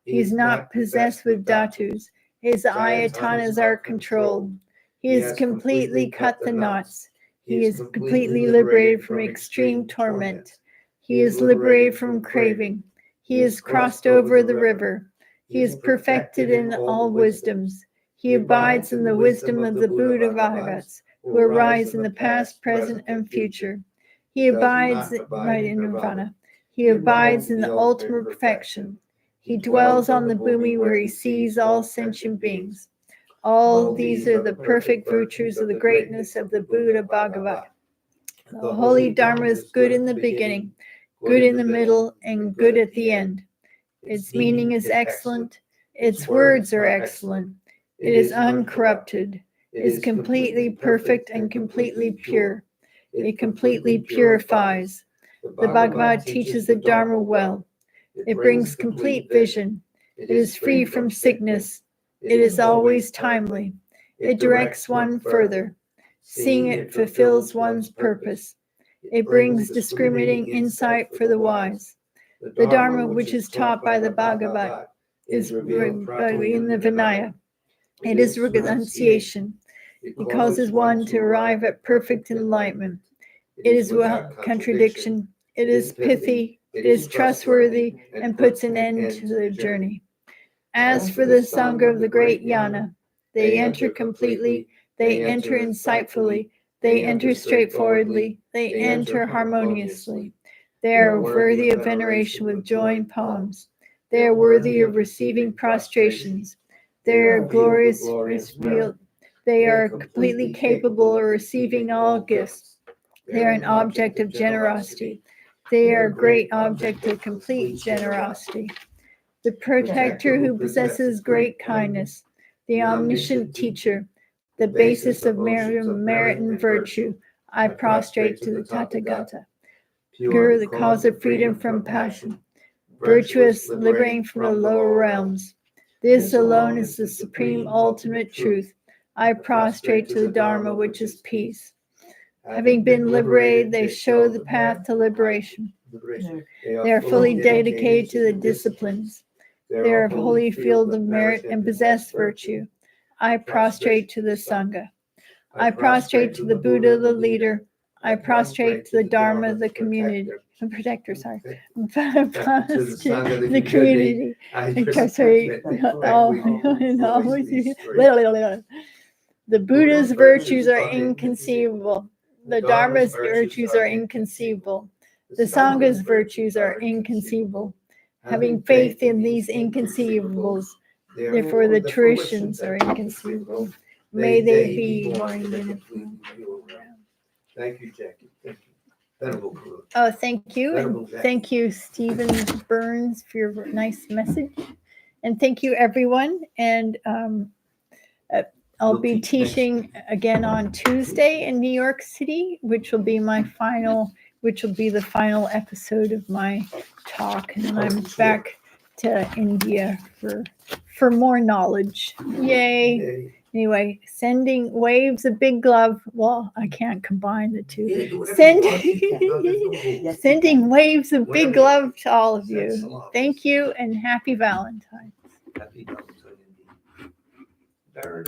He is not possessed with dhatus. His ayatanas are controlled. He has completely cut the knots. He is completely liberated from extreme torment. He is liberated from craving. He has crossed over the river. He is perfected in all wisdoms. He abides in the wisdom of the Buddha Vahagats, who arise in the past, present, and future. He abides in nirvana. He abides in the ultimate perfection. He dwells on the bhumi where he sees all sentient beings. All these are the perfect virtues of the greatness of the Buddha Bhagavat. The holy Dharma is good in the beginning, good in the middle, and good at the end. Its meaning is excellent. Its words are excellent. It is uncorrupted. It is completely perfect and completely pure. It completely purifies. The Bhagavad teaches the Dharma well. It brings complete vision. It is free from sickness. It is always timely. It directs one further. Seeing it fulfills one's purpose. It brings discriminating insight for the wise. The Dharma, which is taught by the Bhagavat, is in the Vinaya. It is renunciation. It causes one to arrive at perfect enlightenment. It is without contradiction. It is pithy. It is trustworthy and puts an end to the journey. As for the Sangha of the great Yana, they enter completely, they enter insightfully, they enter straightforwardly, they enter harmoniously. They are worthy of veneration with joined palms. They are worthy of receiving prostrations. They are glorious, revealed. They are completely capable of receiving all gifts. They are an object of generosity. They are a great object of complete generosity. The protector who possesses great kindness, the omniscient teacher, the basis of merit and virtue, I prostrate to the Tathagata. Pure, the cause of freedom from passion, virtuous, liberating from the lower realms. This alone is the supreme ultimate truth. I prostrate to the Dharma, which is peace. Having been liberated, they show the path to liberation. They are fully dedicated to the disciplines. They are of holy field of merit and possess virtue. I prostrate to the Sangha. I prostrate to the Buddha, the leader. I prostrate to the Dharma, the community. The protector, sorry. The community. The Buddha's virtues are inconceivable. The Dharma's virtues are inconceivable. The Sangha's virtues are inconceivable. Having faith in these inconceivables, therefore the traditions are inconceivable. May they be born in a in a complete renewal realm. Thank you, Jackie. Thank you. Venerable Karuna. Oh, thank you. Venerable And Jackie. thank you, Stephen Burns, for your nice message. And thank you, everyone. And I'll We'll be teach next teaching again on Tuesday in New York City, which will be the final episode of my talk. And then I'm back to India for more knowledge. Yay. Yay. Anyway, sending waves of big love. Well, I can't combine the two. Yeah, do whatever you want. No, there's no rules. Yes. Sending waves of big Whatever. love to all of Send you. some love. Thank you and happy Valentine. Happy Valentine indeed. Baron,